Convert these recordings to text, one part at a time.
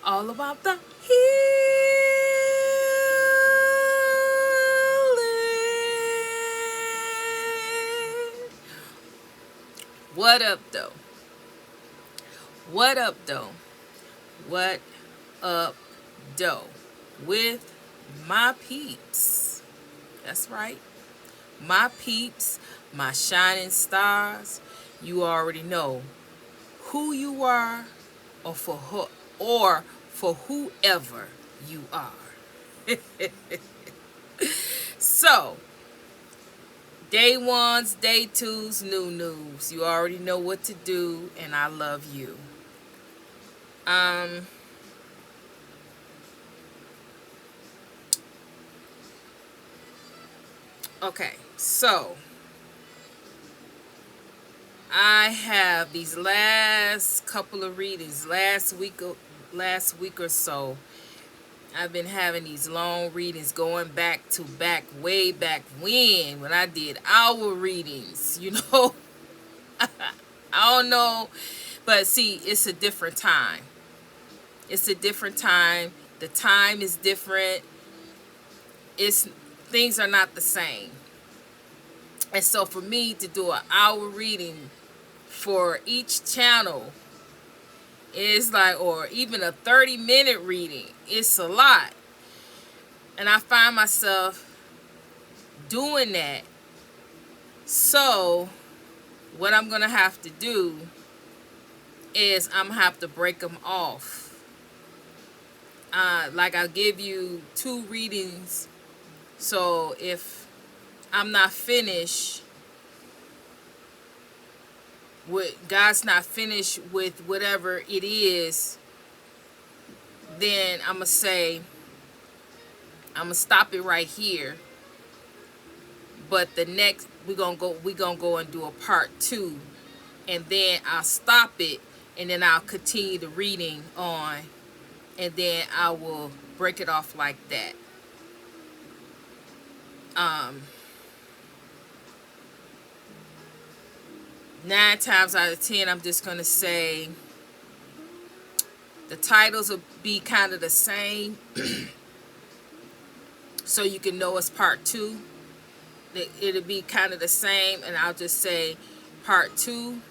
all about the healing. What up, though? What up, though? What up, though? With my peeps. That's right. My peeps, my shining stars. You already know who you are, or for whoever you are. So, day ones, day twos, new news. You already know what to do, and I love you. Okay, so I have these last couple of readings last week or so. I've been having these long readings going back to way back when I did hour readings, I don't know, but see, it's a different time. It's a different time. The time is different. Things are not the same. And so for me to do an hour reading for each channel is like, or even a 30-minute reading, it's a lot. And I find myself doing that. So what I'm going to have to do is I'm going to have to break them off. Like I'll give you 2 readings. So if I'm not finished God's not finished with whatever it is, then I'm going to stop it right here. But the next, we're going to go and do a part 2. And then I'll stop it. And then I'll continue the reading on. And then I will break it off like that. 9 times out of 10, I'm just going to say the titles will be kind of the same. So you can know it's part 2. It'll be kind of the same. And I'll just say part 2.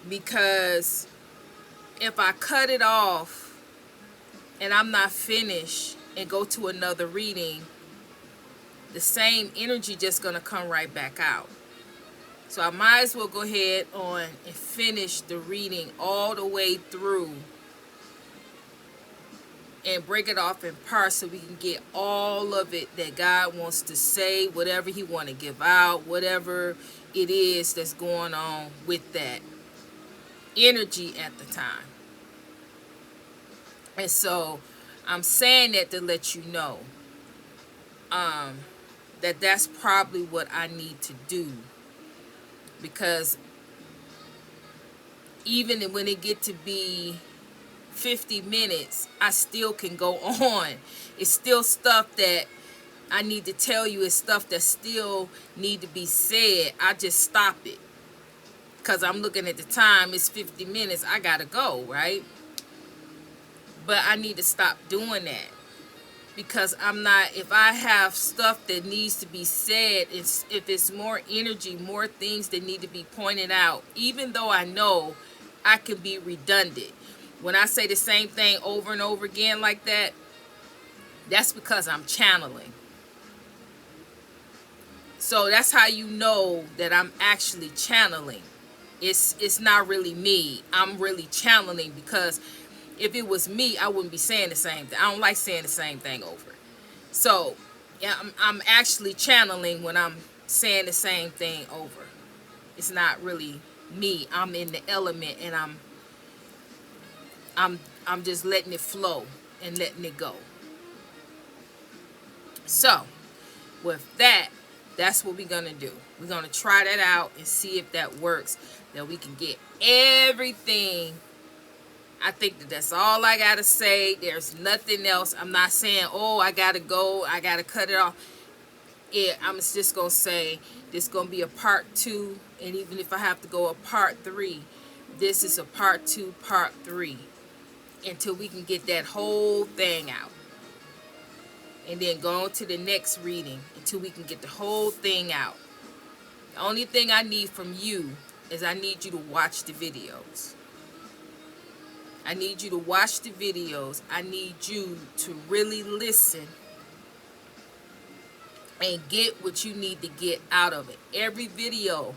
Because if I cut it off and I'm not finished and go to another reading, the same energy just going to come right back out. So I might as well go ahead on and finish the reading all the way through and break it off in parts so we can get all of it that God wants to say, whatever he want to give out, whatever it is that's going on with that energy at the time. And so I'm saying that to let you know that that's probably what I need to do. Because even when it get to be 50 minutes, I still can go on. It's still stuff that I need to tell you. It's stuff that still need to be said. I just stop it. Because I'm looking at the time. It's 50 minutes. I got to go, right? But I need to stop doing that. Because I'm not, if I have stuff that needs to be said, if it's more energy, more things that need to be pointed out, even though I know I can be redundant. When I say the same thing over and over again like that, that's because I'm channeling. So that's how you know that I'm actually channeling. It's not really me. I'm really channeling, because if it was me, I wouldn't be saying the same thing. I don't like saying the same thing over. So, yeah, I'm actually channeling when I'm saying the same thing over. It's not really me. I'm in the element, and I'm just letting it flow and letting it go. So, with that, that's what we're going to do. We're going to try that out and see if that works, that we can get everything. I think that that's all I got to say. There's nothing else. I'm not saying, oh, I got to go, I got to cut it off. Yeah, I'm just going to say this is going to be a part 2. And even if I have to go a part 3, this is a part 2, part 3 until we can get that whole thing out. And then go on to the next reading until we can get the whole thing out. The only thing I need from you is I need you to watch the videos. I need you to watch the videos. I need you to really listen and get what you need to get out of it. Every video.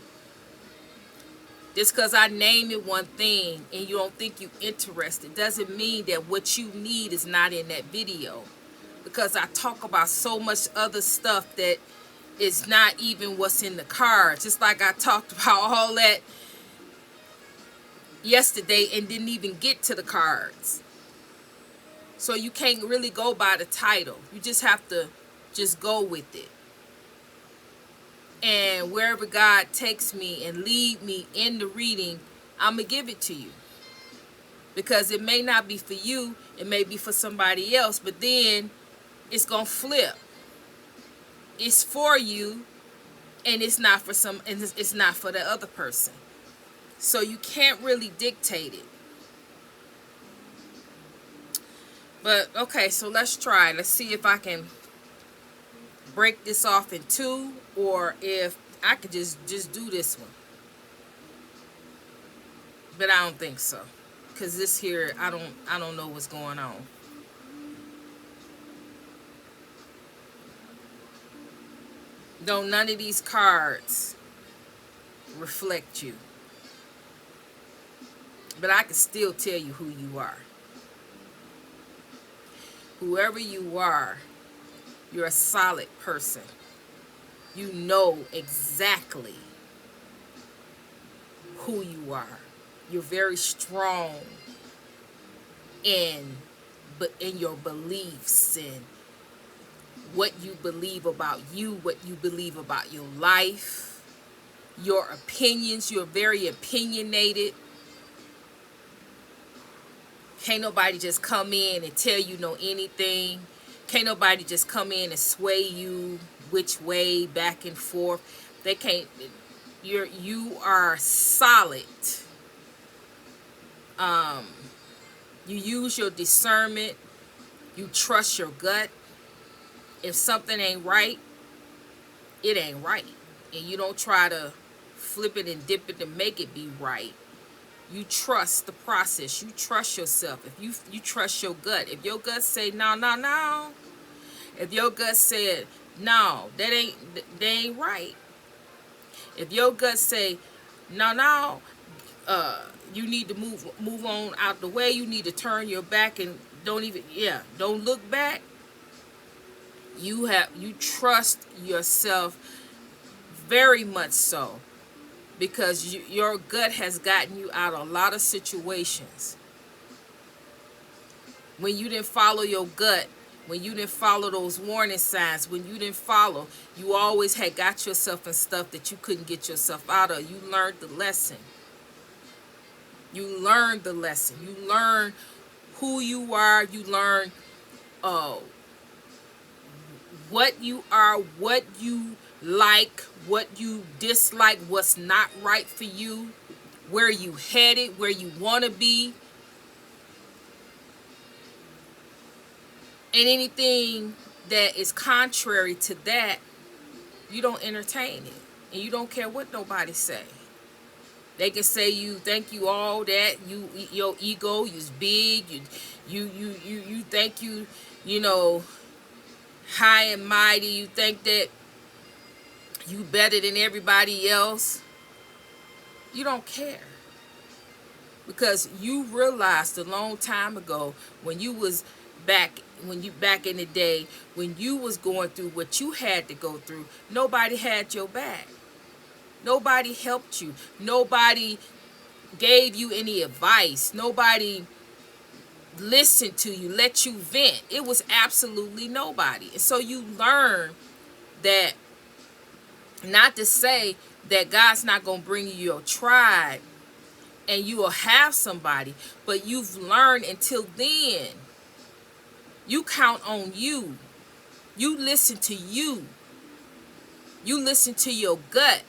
Just because I name it one thing and you don't think you're interested doesn't mean that what you need is not in that video. Because I talk about so much other stuff that is not even what's in the cards. Just like I talked about all that yesterday and didn't even get to the cards. So you can't really go by the title. You just have to just go with it. And wherever God takes me and lead me in the reading, I'm going to give it to you. Because it may not be for you. It may be for somebody else. But then it's going to flip. It's for you. And it's not for it's not for the other person. So you can't really dictate it. But okay, so let's try. Let's see if I can break this off in two, or if I could just do this one. But I don't think so, because this here I don't know what's going on. Don't none of these cards reflect you, but I can still tell you who you are. Whoever you are, you're a solid person. You know exactly who you are. You're very strong in your beliefs and what you believe about you, what you believe about your life, your opinions. You're very opinionated. Can't nobody just come in and tell you know anything. Can't nobody just come in and sway you which way, back and forth. They can't. You are solid. You use your discernment. You trust your gut. If something ain't right, it ain't right. And you don't try to flip it and dip it to make it be right. You trust the process. You trust yourself. If you trust your gut. If your gut say no. If your gut said no, that ain't right. If your gut say no, you need to move on out the way. You need to turn your back and don't look back. You trust yourself very much so, because your gut has gotten you out of a lot of situations. When you didn't follow your gut, when you didn't follow those warning signs, when you didn't follow, you always had got yourself in stuff that you couldn't get yourself out of. You learned the lesson. You learned the lesson. You learn who you are. You learn what you are, what you like, what you dislike, what's not right for you, where you headed, where you want to be. And anything that is contrary to that, you don't entertain it. And you don't care what nobody say. They can say you think you all that, your ego is big, you think you know high and mighty, you think that you better than everybody else. You don't care. Because you realized a long time ago when you back in the day, when you was going through what you had to go through, nobody had your back. Nobody helped you. Nobody gave you any advice. Nobody listened to you, let you vent. It was absolutely nobody. And so you learn that, not to say that God's not going to bring you your tribe and you will have somebody, but you've learned until then. You count on you. You listen to you. You listen to your gut.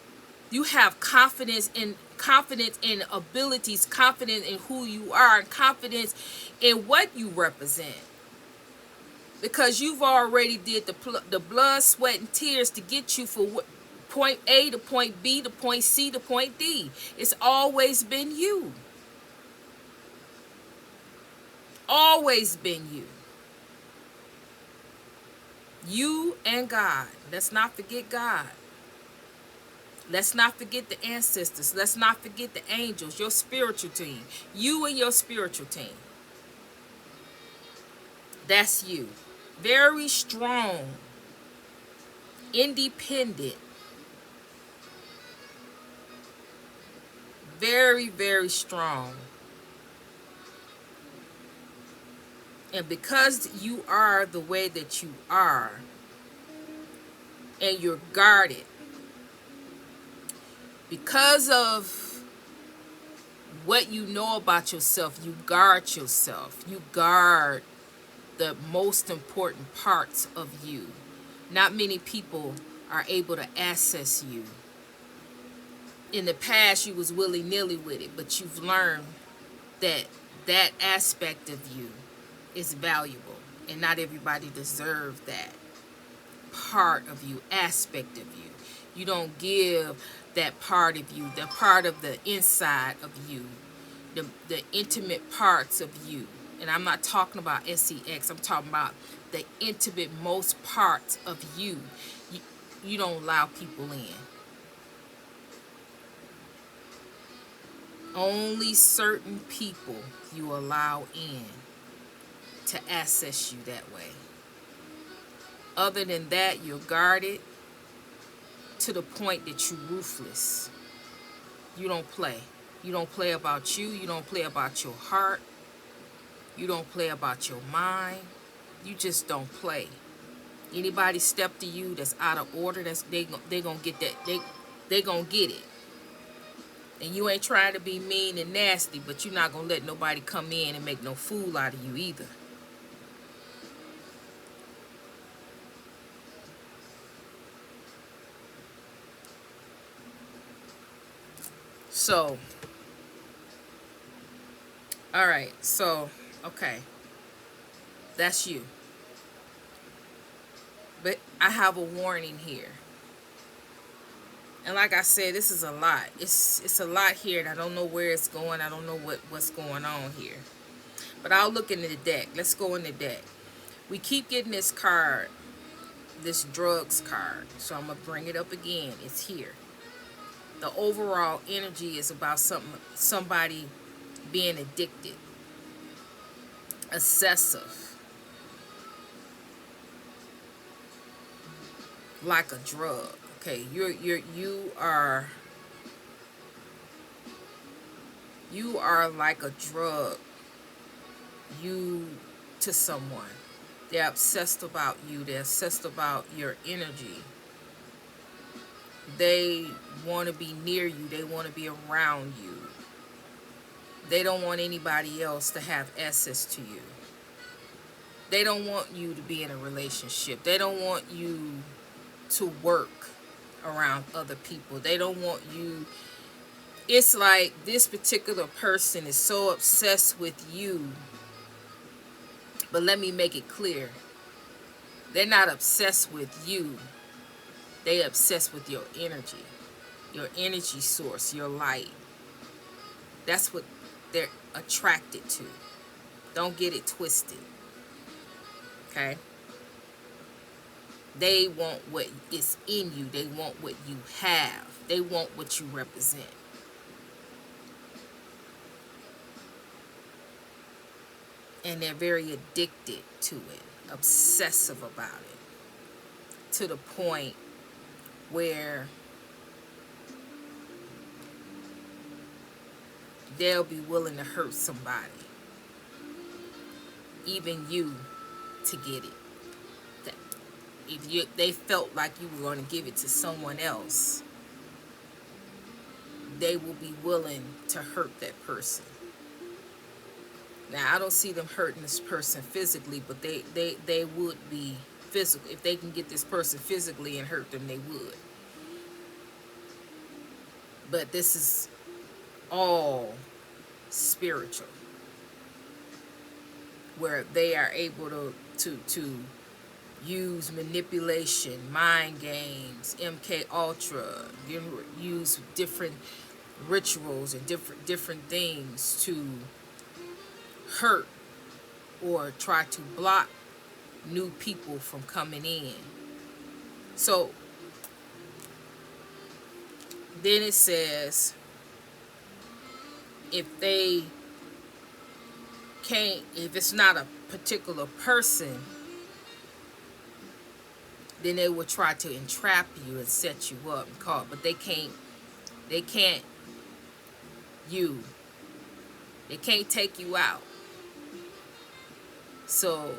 You have confidence in confidence in abilities, confidence in who you are, and confidence in what you represent. Because you've already did the blood, sweat, and tears to get you from point A to point B to point C to point D. It's always been you. Always been you. You and God. Let's not forget God. Let's not forget the ancestors. Let's not forget the angels, your spiritual team. You and your spiritual team. That's you. Very strong. Independent. Very, very strong. And because you are the way that you are, and you're guarded, because of what you know about yourself, you guard yourself. You guard the most important parts of you. Not many people are able to access you. In the past, you was willy-nilly with it, but you've learned that that aspect of you is valuable, and not everybody deserves that part of you, aspect of you. You don't give that part of you, the part of the inside of you, the intimate parts of you. And I'm not talking about sex. I'm talking about the intimate most parts of you. You don't allow people in. Only certain people you allow in to access you that way. Other than that, you're guarded to the point that you're ruthless. You don't play. You don't play about you. You don't play about your heart. You don't play about your mind. You just don't play. Anybody step to you that's out of order, they gonna get that. They gonna get it. And you ain't trying to be mean and nasty, but you're not gonna let nobody come in and make no fool out of you either. So, all right. So, okay, that's you. But I have a warning here. And like I said, this is a lot. It's a lot here, and I don't know where it's going. I don't know what's going on here. But I'll look into the deck. Let's go in the deck. We keep getting this card, this drugs card. So I'm going to bring it up again. It's here. The overall energy is about somebody being addicted, obsessive, like a drug. Okay, you are like a drug. You to someone. They're obsessed about you. They're obsessed about your energy. They want to be near you. They want to be around you. They don't want anybody else to have access to you. They don't want you to be in a relationship. They don't want you to work around other people. They don't want you. It's like this particular person is so obsessed with you. But let me make it clear. They're not obsessed with you. They're obsessed with your energy source, your light. That's what they're attracted to. Don't get it twisted. Okay? They want what is in you. They want what you have. They want what you represent. And they're very addicted to it, obsessive about it, to the point where they'll be willing to hurt somebody, even you, to get it. If they felt like you were going to give it to someone else, they will be willing to hurt that person. Now, I don't see them hurting this person physically, but they would be physical. If they can get this person physically and hurt them, they would. But this is all spiritual, where they are able to use manipulation, mind games, MK Ultra, use different rituals and different things to hurt or try to block new people from coming in. So then it says if it's not a particular person, then they will try to entrap you and set you up and call, but they can't take you out. So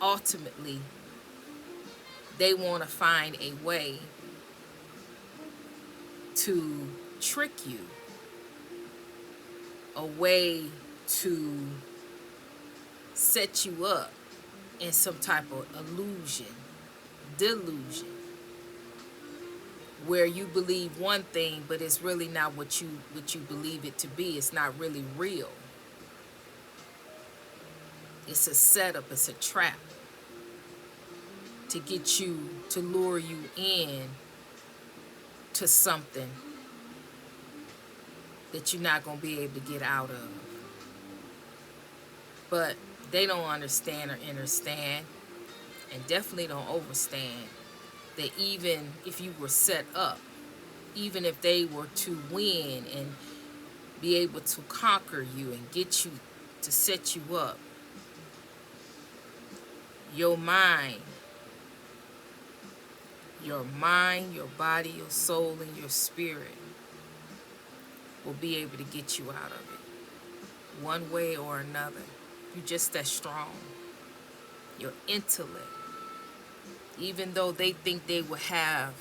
ultimately they want to find a way to trick you, a way to set you up in some type of delusion, where you believe one thing, but it's really not what you believe it to be. It's not really real. It's a setup, it's a trap to get you, to lure you in to something that you're not going to be able to get out of. But they don't understand or understand, and definitely don't understand, that even if you were set up, even if they were to win and be able to conquer you and get you, to set you up, your mind, your body, your soul, and your spirit will be able to get you out of it, one way or another. You're just that strong. Your intellect, even though they think they will have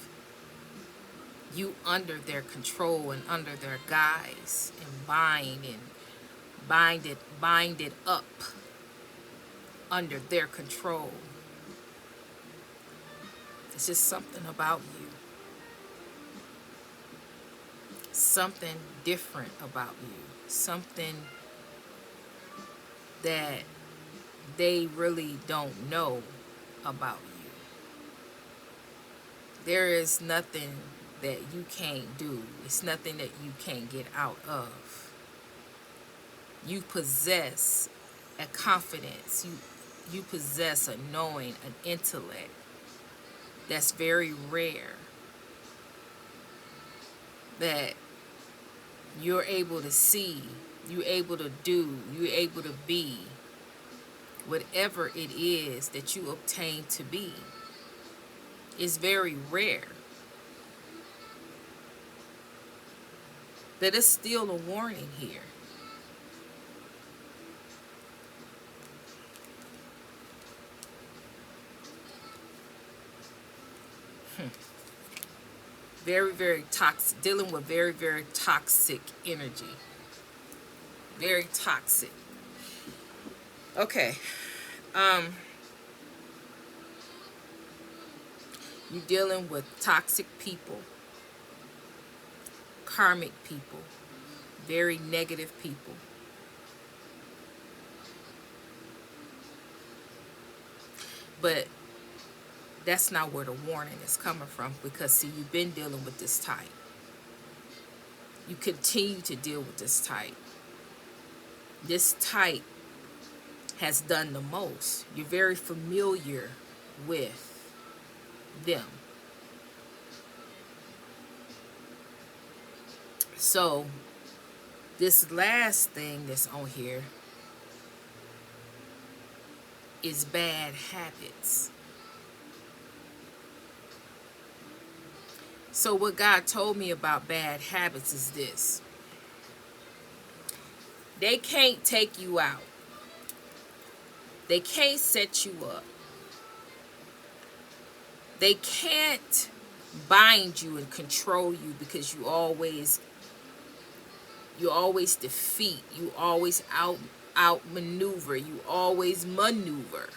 you under their control and under their guise, and bind it up under their control. It's just something about you, something different about you, something that they really don't know about you. There is nothing that you can't do. It's nothing that you can't get out of. You possess a confidence. You possess a knowing, an intellect that's very rare, that you're able to see, you're able to do, you're able to be whatever it is that you obtain to be. Is very rare. That is still a warning here. Very, very toxic. Dealing with very, very toxic energy. Very toxic. Okay. You're dealing with toxic people, karmic people, very negative people. But that's not where the warning is coming from, because see, you've been dealing with this type. You continue to deal with this type. This type has done the most. You're very familiar with them. So this last thing that's on here is bad habits. So what God told me about bad habits is this: they can't take you out. They can't set you up. They can't bind you and control you, because you always defeat. You always outmaneuver. You always maneuver.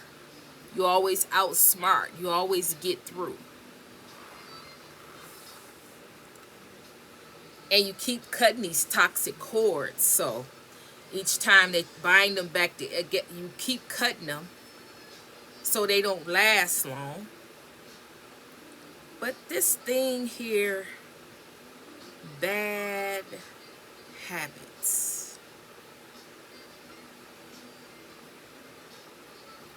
You always outsmart. You always get through. And you keep cutting these toxic cords. So each time they bind them back to you keep cutting them so they don't last long. But this thing here, bad habits.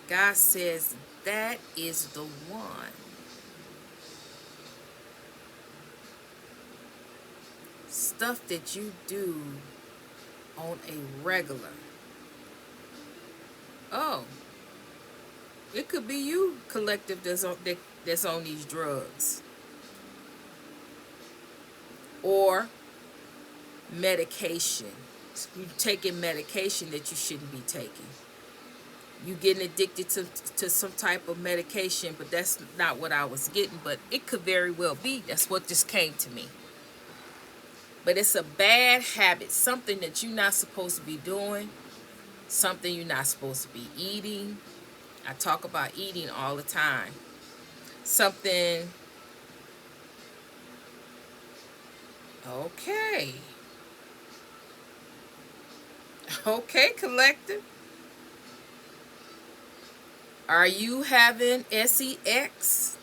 God says that is the one. Stuff that you do on a regular. Oh, it could be you, collective, that's on these drugs. Or medication. You're taking medication that you shouldn't be taking. You getting addicted to some type of medication, but that's not what I was getting. But it could very well be. That's what just came to me. But it's a bad habit, something that you're not supposed to be doing, something you're not supposed to be eating. I talk about eating all the time. Something. Okay. Okay, collective. Are you having sex?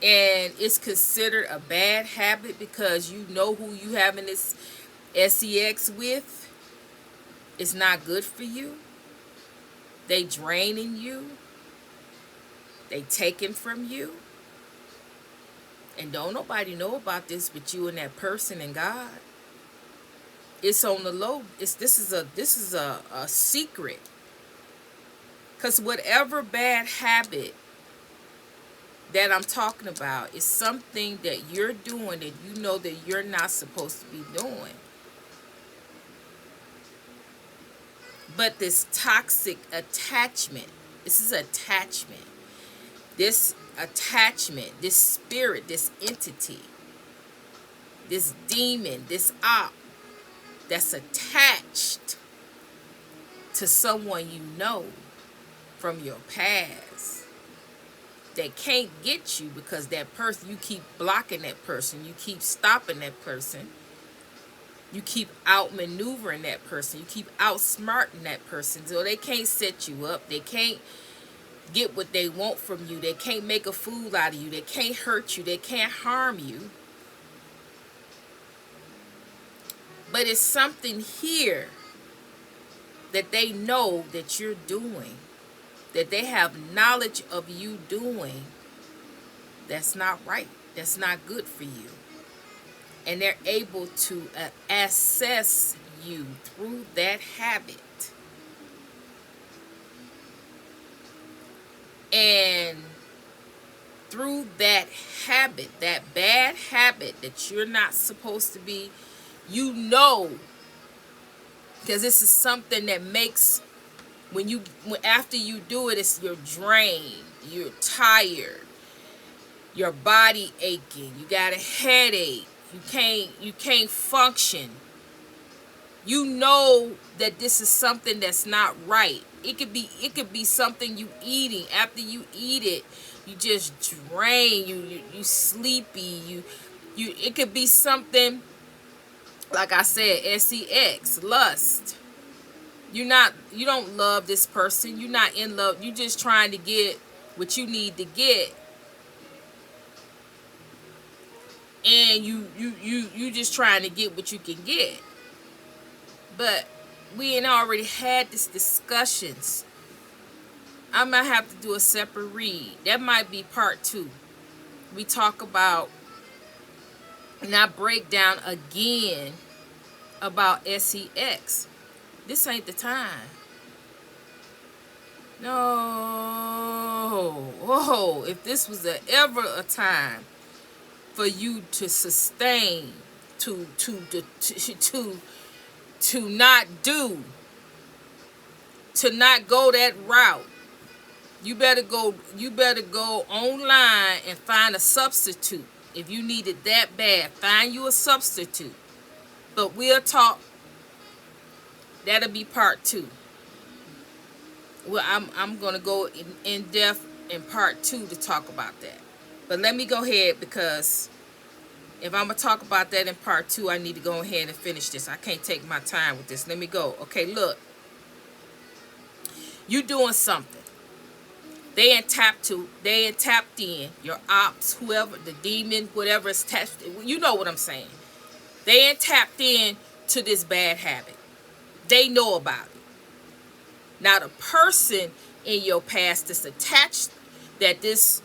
And it's considered a bad habit because you know who you having this sex with? It's not good for you. They draining you. They taking from you. And don't nobody know about this but you and that person and God. It's on the low. This is a secret. Because whatever bad habit that I'm talking about is something that you're doing that you know that you're not supposed to be doing. But this toxic attachment, this is attachment. This attachment, this spirit, this entity, this demon, this op that's attached to someone you know from your past. They can't get you because that person, you keep blocking that person, you keep stopping that person, you keep outmaneuvering that person, you keep outsmarting that person, so they can't set you up, they can't get what they want from you, they can't make a fool out of you, they can't hurt you, they can't harm you. But it's something here that they know that you're doing, that they have knowledge of you doing, that's not right, that's not good for you. And they're able to assess you through that habit. And through that habit, that bad habit that you're not supposed to be, you know, because this is something that makes, after you do it, you're drained, you're tired, your body aching, you got a headache, you can't function. You know that this is something that's not right. It could be something you eating. After you eat it, you just drain, you sleepy, it could be something like I said, sex, lust. You don't love this person. You're not in love. You're just trying to get what you need to get. And you just trying to get what you can get. But we ain't already had this discussions. I might have to do a separate read. That might be part 2. We talk about, and I break down again about sex. This ain't the time. No. Oh, if this was ever a time for you to sustain, to not do, to not go that route, you better go online and find a substitute. If you need it that bad, find you a substitute. But we'll talk. That'll be part 2. Well, I'm gonna go in depth in part 2 to talk about that. But let me go ahead, because if I'm going to talk about that in part 2, I need to go ahead and finish this. I can't take my time with this. Let me go. Okay, look. You doing something. They ain't tapped in. Your ops, whoever, the demon, whatever is attached. You know what I'm saying. They ain't tapped in to this bad habit. They know about it. Now the person in your past that's attached, that this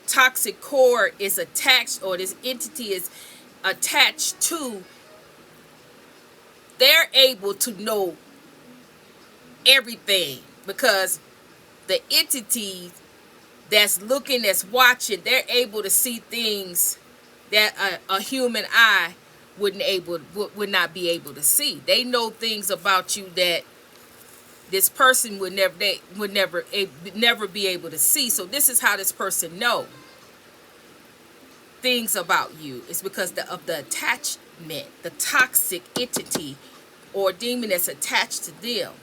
toxic cord is attached, or this entity is attached to, they're able to know everything, because the entity that's looking, that's watching, they're able to see things that a human eye would not be able to see. They know things about you that this person would never be able to see. So this is how this person know things about you. It's because of the attachment, the toxic entity or demon that's attached to them.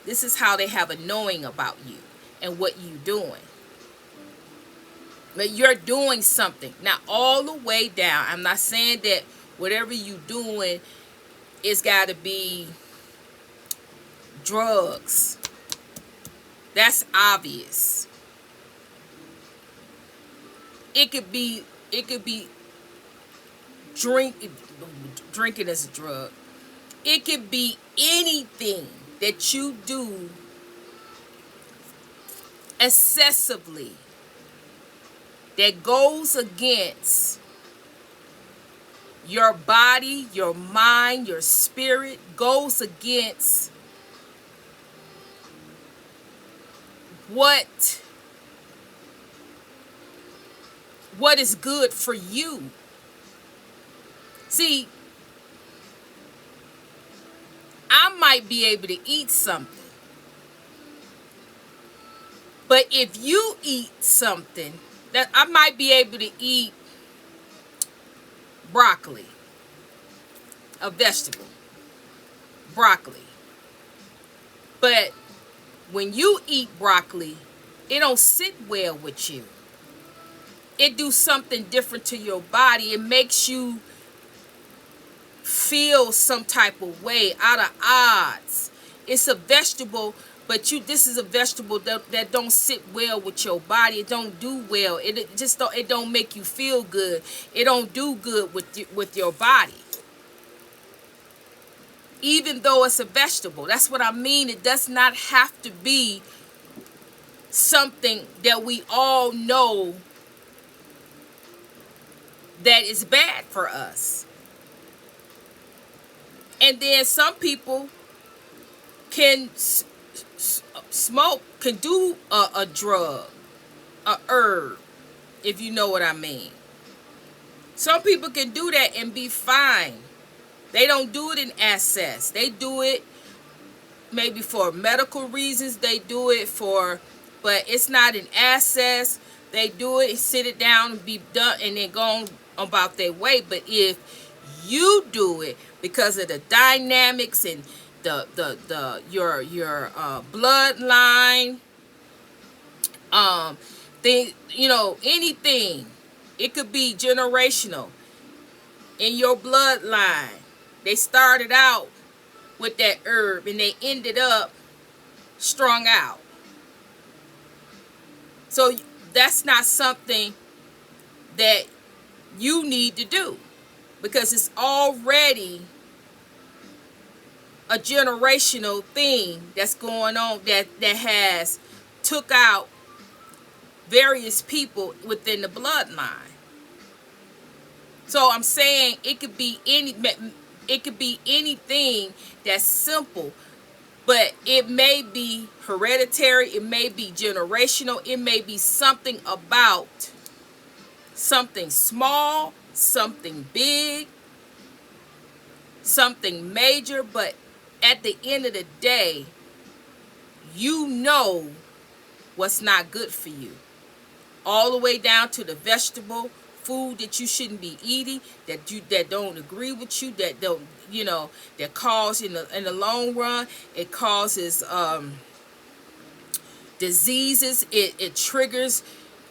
This is how they have a knowing about you and what you doing. But you're doing something. Now, all the way down, I'm not saying that whatever you doing, it's got to be drugs. That's obvious. It could be drinking is a drug. It could be anything that you do excessively that goes against your body, your mind, your spirit, goes against what is good for you. See, I might be able to eat something, but if you eat something, that I might be able to eat broccoli, a vegetable, broccoli. But when you eat broccoli, it don't sit well with you. It do something different to your body. It makes you feel some type of way, out of odds. It's a vegetable, but this is a vegetable that don't sit well with your body. It don't do well. It don't make you feel good. It don't do good with your body. Even though it's a vegetable. That's what I mean. It does not have to be something that we all know that is bad for us. And then some people can smoke, can do a drug, a herb, if you know what I mean. Some people can do that and be fine. They don't do it in excess. They do it maybe for medical reasons. They do it but it's not in excess. They do it, sit it down and be done, and then go on about their way. But if you do it because of the dynamics and your bloodline, anything, it could be generational in your bloodline. They started out with that herb and they ended up strung out. So that's not something that you need to do, because it's already a generational thing that's going on that has took out various people within the bloodline. So I'm saying it could be anything that's simple, but it may be hereditary, it may be generational, it may be something about something small, something big, something major. But at the end of the day, you know what's not good for you. All the way down to the vegetable food that you shouldn't be eating, that don't agree with you, that don't, that cause in the long run, it causes diseases. It triggers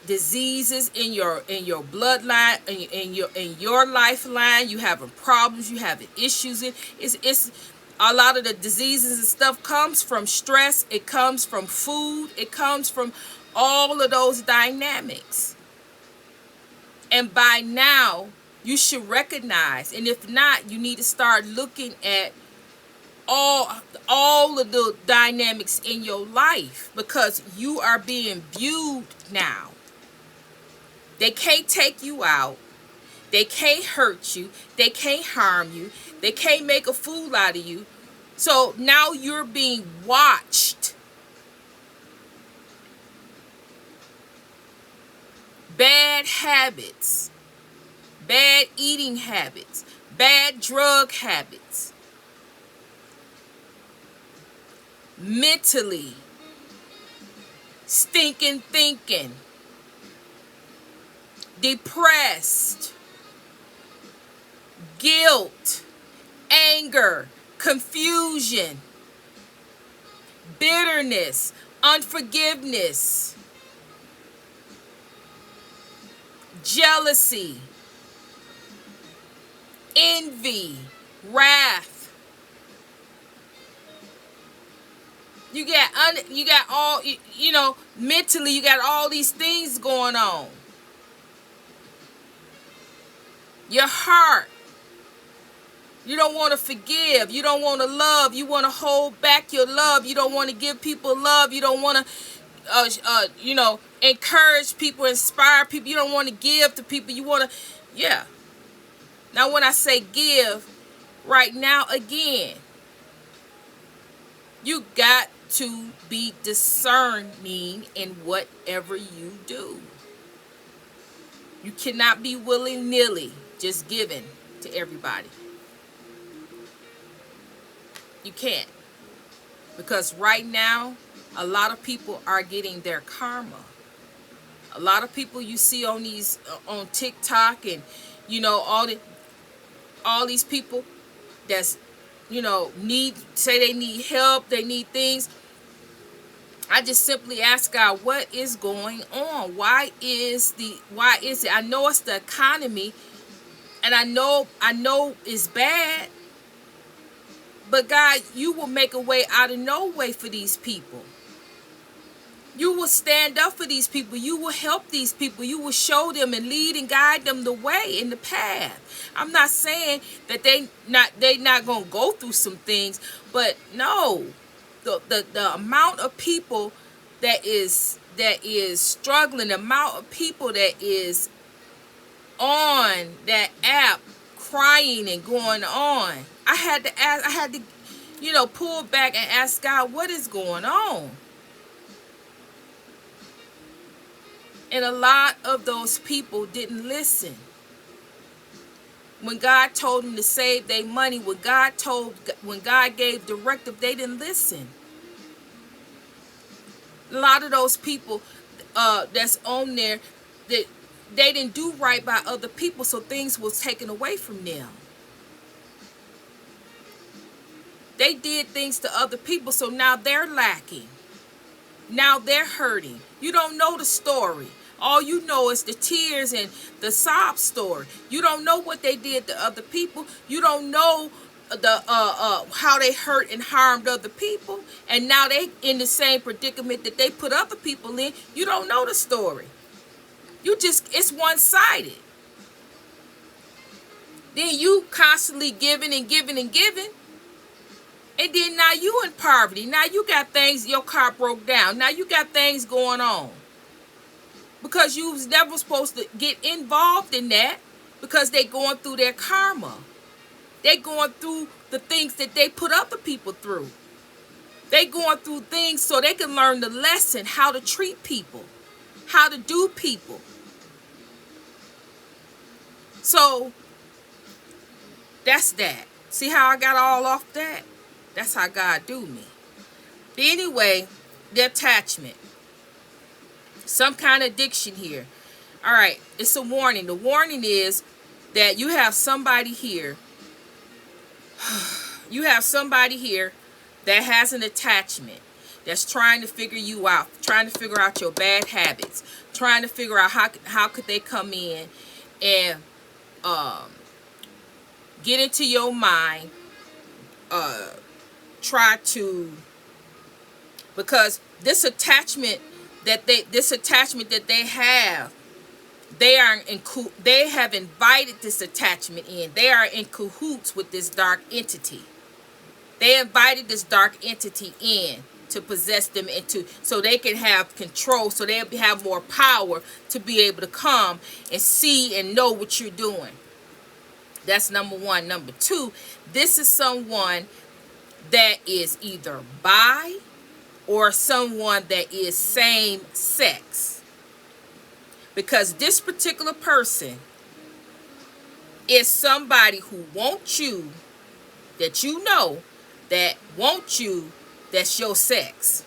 diseases in your bloodline, in your lifeline. You having problems, you having issues. It's a lot of the diseases and stuff comes from stress. It comes from food. It comes from all of those dynamics. And by now you should recognize, and if not, you need to start looking at all of the dynamics in your life, because you are being viewed now. They can't take you out. They can't hurt you. They can't harm you. They can't make a fool out of you. So now you're being watched. Bad habits, bad eating habits, bad drug habits, mentally, stinking thinking, depressed, guilt, anger, confusion, bitterness, unforgiveness, jealousy, envy, wrath. You got all, mentally you got all these things going on. Your heart. You don't want to forgive. You don't want to love. You want to hold back your love. You don't want to give people love. You don't want to, encourage people, inspire people. You don't want to give to people. You want to, yeah. Now, when I say give, right now, again, you got to be discerning in whatever you do. You cannot be willy-nilly just giving to everybody. You can't. Because right now, a lot of people are getting their karma. A lot of people you see on these on TikTok, and all these people that's say they need help, they need things. I just simply ask God, what is going on? Why is it? I know it's the economy, and I know it's bad. But God, you will make a way out of no way for these people. You will stand up for these people. You will help these people. You will show them and lead and guide them the way, in the path. I'm not saying that they not gonna go through some things, but no, the amount of people that is struggling, the amount of people that is on that app crying and going on. I had to pull back and ask God, what is going on? And a lot of those people didn't listen. When God told them to save their money, when God gave directive, they didn't listen. A lot of those people that's on there, that they didn't do right by other people, so things was taken away from them. They did things to other people, so now they're lacking. Now they're hurting. You don't know the story. All you know is the tears and the sob story. You don't know what they did to other people. You don't know the how they hurt and harmed other people, and now they in the same predicament that they put other people in. You don't know the story. It's one-sided. Then you constantly giving and giving and giving. And then now you in poverty. Now you got things, your car broke down. Now you got things going on. Because you was never supposed to get involved in that, because they going through their karma. They going through the things that they put other people through. They going through things so they can learn the lesson, how to treat people, how to do people. So that's that. See how I got all off that? That's how God do me. But anyway, the attachment. Some kind of addiction here. All right, it's a warning. The warning is that you have somebody here. You have somebody here that has an attachment. that's trying to figure you out, trying to figure out your bad habits, trying to figure out how could they come in and get into your mind, try to, because this attachment that they have, they have invited this attachment in. They are in cahoots with this dark entity. They invited this dark entity in to possess them, so they can have control, so they have more power to be able to come and see and know what you're doing. That's number one. Number two, this is someone that is either bi or someone that is same sex. Because this particular person is somebody who wants you, that you know, that wants you, that's your sex.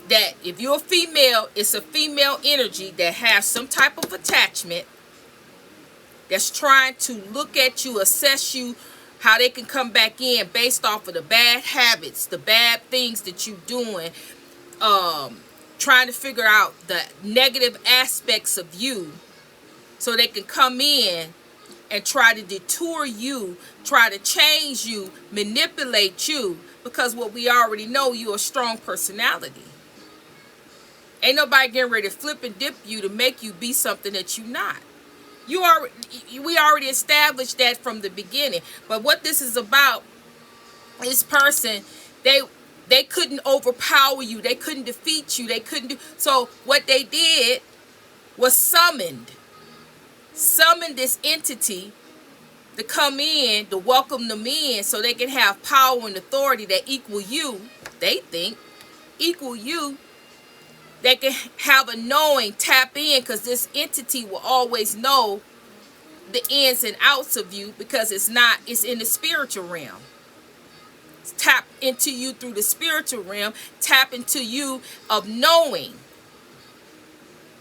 That if you're a female, it's a female energy that has some type of attachment, that's trying to look at you, assess you, how they can come back in based off of the bad habits, the bad things that you're doing, trying to figure out the negative aspects of you, so they can come in and try to detour you, try to change you, manipulate you, because what we already know, you're a strong personality. Ain't nobody getting ready to flip and dip you to make you be something that you're not. We already established that from the beginning. But what this is about, this person, they couldn't overpower you, they couldn't defeat you, they couldn't do. So what they did was summoned this entity to come in, to welcome them in, so they can have power and authority that equal you. They think equal you. They can have a knowing, tap in, because this entity will always know the ins and outs of you, because it's in the spiritual realm. Tap into you through the spiritual realm, tap into you of knowing,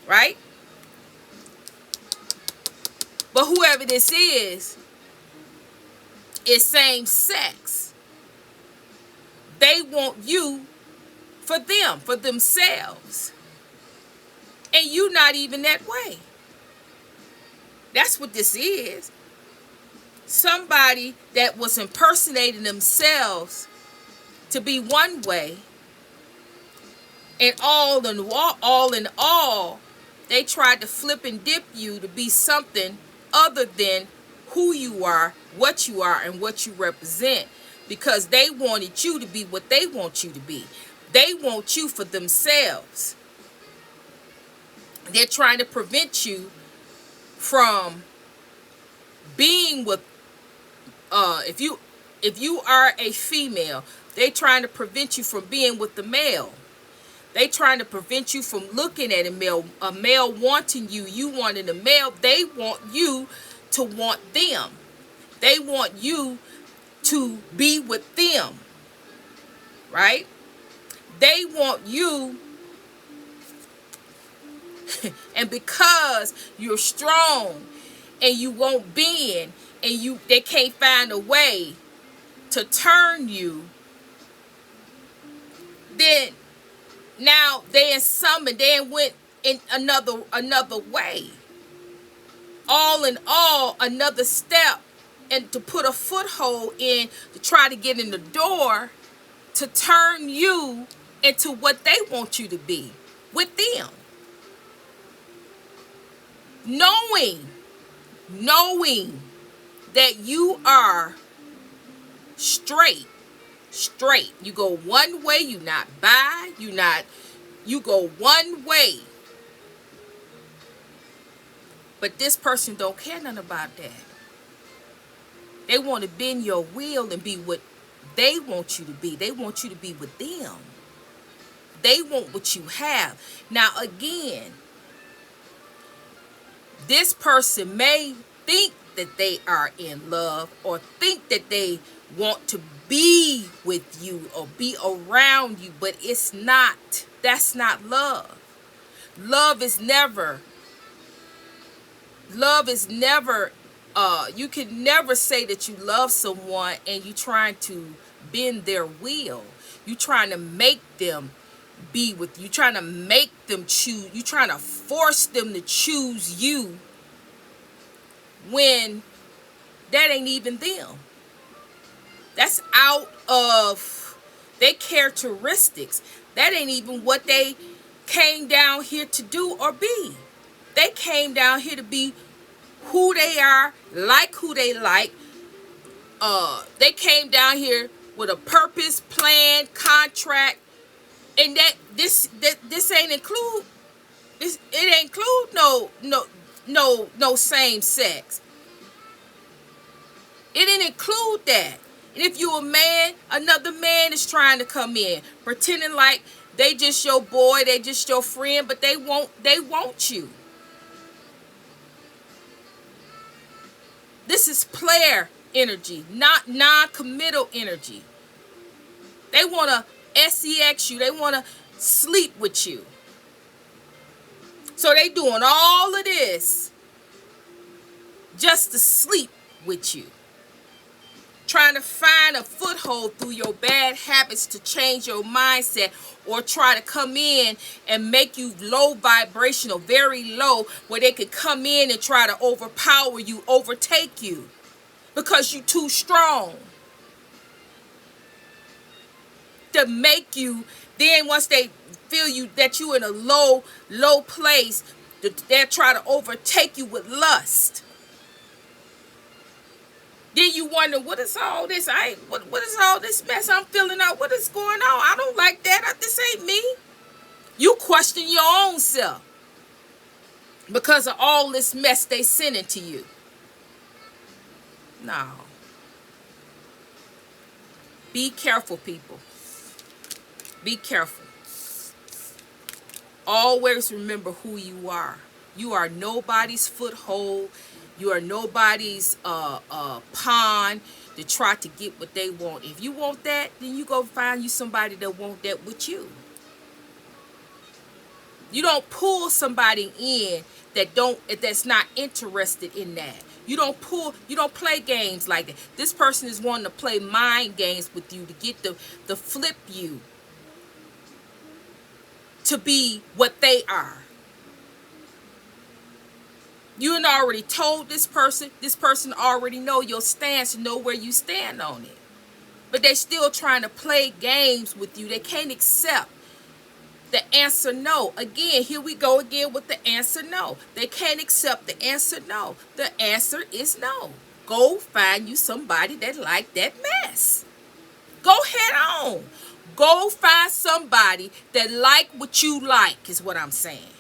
right? But whoever this is same sex. They want you for them, for themselves. And you not even that way. That's what this is. Somebody that was impersonating themselves to be one way, and all in all, they tried to flip and dip you to be something other than who you are, and what you represent, because they wanted you to be what they want you to be. They want you for themselves. They're trying to prevent you from being with, if you are a female, they're trying to prevent you from being with the male. They trying to prevent you from looking at a male wanting you, you wanting a male. They want you to want them. They want you to be with them, right? They want you, and because you're strong and you won't bend, and they can't find a way to turn you, then now they went in another way. All in all, another step, and to put a foothold in, to try to get in the door, to turn you into what they want you to be with them. Knowing that you are straight. You go one way, you not bi, you go one way. But this person don't care nothing about that. They want to bend your wheel and be what they want you to be. They want you to be with them. They want what you have. Now again, this person may think that they are in love, or think that they want to be with you or be around you, but it's not. That's not love. Love is never, you can never say that you love someone and you trying to bend their will. You trying to make them be with you. Trying to make them choose. You trying to force them to choose you when that ain't even them. That's out of their characteristics. That ain't even what they came down here to do or be. They came down here to be who they are, like who they like. They came down here with a purpose, plan, contract, and this ain't include this. It ain't include no same sex. It didn't include that. And if you a man, another man is trying to come in, pretending like they just your boy, they just your friend, but they want you. This is player energy, not non-committal energy. They want to sex you. They want to sleep with you. So they doing all of this just to sleep with you. Trying to find a foothold through your bad habits to change your mindset, or try to come in and make you low vibrational, very low, where they could come in and try to overpower you, overtake you, because you too strong. To make you, then once they feel you that you in a low place, they'll try to overtake you with lust. Then you wonder, what is all this? What is all this mess I'm filling out? What is going on? I don't like that. This ain't me. You question your own self because of all this mess they sending to you. No. Be careful, people. Be careful. Always remember who you are. You are nobody's foothold. You are nobody's pawn to try to get what they want. If you want that, then you go find you somebody that want that with you. You don't pull somebody in that's not interested in that. You don't play games like that. This person is wanting to play mind games with you to get the flip you to be what they are. You had already told this person already know your stance, know where you stand on it. But they still trying to play games with you. They can't accept the answer no. Again, here we go again with the answer no. They can't accept the answer no. The answer is no. Go find you somebody that like that mess. Go head on. Go find somebody that like what you like, is what I'm saying.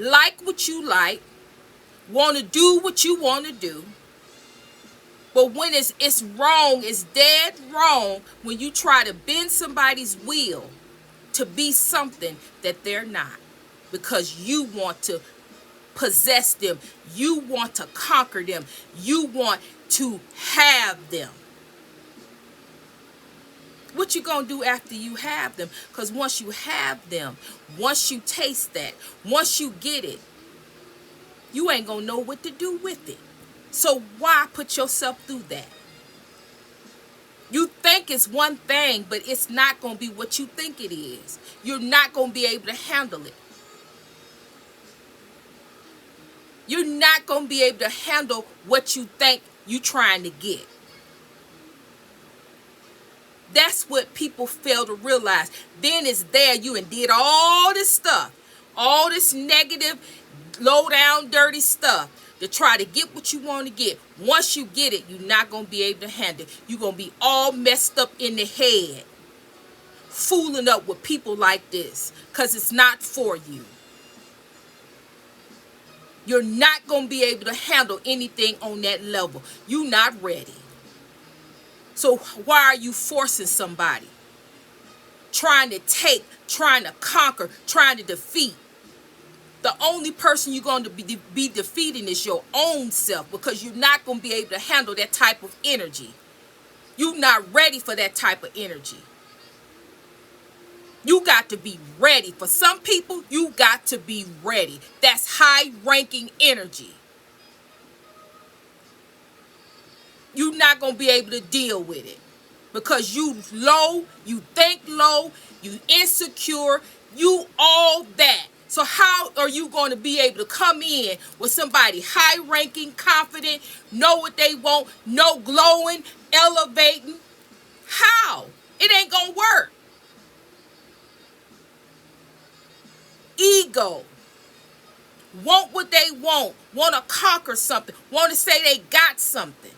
Like what you like, want to do what you want to do. But when it's wrong, it's dead wrong when you try to bend somebody's will to be something that they're not, because you want to possess them. You want to conquer them. You want to have them. What you gonna do after you have them? Because once you have them, once you taste that, once you get it, you ain't gonna know what to do with it. So why put yourself through that? You think it's one thing, but it's not gonna be what you think it is. You're not gonna be able to handle it. You're not gonna be able to handle what you think you're trying to get. That's what people fail to realize. Then it's there, you and did all this stuff, all this negative, low down, dirty stuff to try to get what you want to get. Once you get it, you're not going to be able to handle it. You're going to be all messed up in the head, fooling up with people like this, because it's not for you. You're not going to be able to handle anything on that level. You're not ready. So why are you forcing somebody? Trying to take, trying to conquer, trying to defeat. The only person you're going to be defeating is your own self, because you're not going to be able to handle that type of energy. You're not ready for that type of energy. You got to be ready. For some people, you got to be ready. That's high-ranking energy. you're not going to be able to deal with it. Because you low, you think low, you insecure, you all that. So how are you going to be able to come in with somebody high ranking, confident, know what they want, know glowing, elevating? How? It ain't going to work. Ego. Want what they want to conquer something, want to say they got something.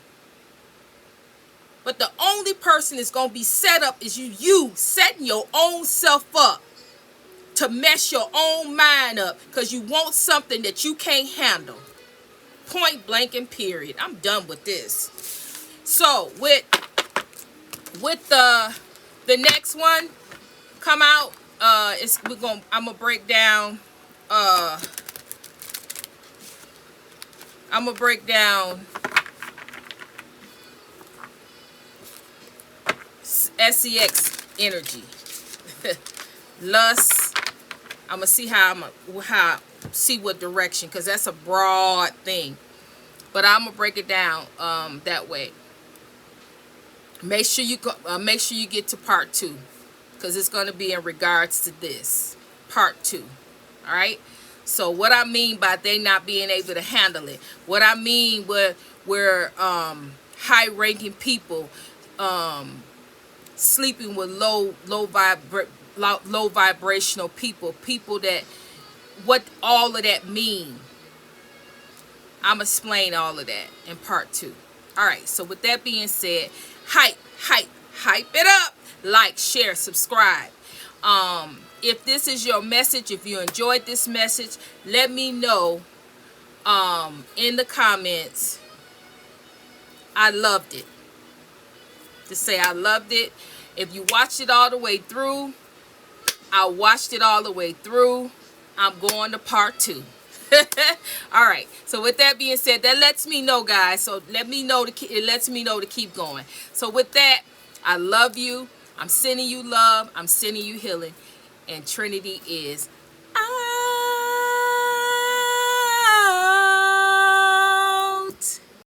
But the only person that's going to be set up is you setting your own self up to mess your own mind up because you want something that you can't handle. Point blank and period. I'm done with this. So with the next one come out, I'm gonna break down sex energy. Lust. I'm gonna see see what direction, because that's a broad thing, but I'm gonna break it down that way. Make sure you get to part 2, because it's gonna be in regards to this part 2. All right. So what I mean by they not being able to handle it, what I mean where high ranking people sleeping with low vibrational people that, what all of that mean. I'm explain all of that in part 2. All right, so with that being said, hype it up. Like, share, subscribe. If this is your message, if you enjoyed this message, let me know in the comments. I loved it. Just say I loved it. If you watched it all the way through, I watched it all the way through. I'm going to part 2. All right. So with that being said, that lets me know, guys. So it lets me know to keep going. So with that, I love you. I'm sending you love. I'm sending you healing. And Trinity is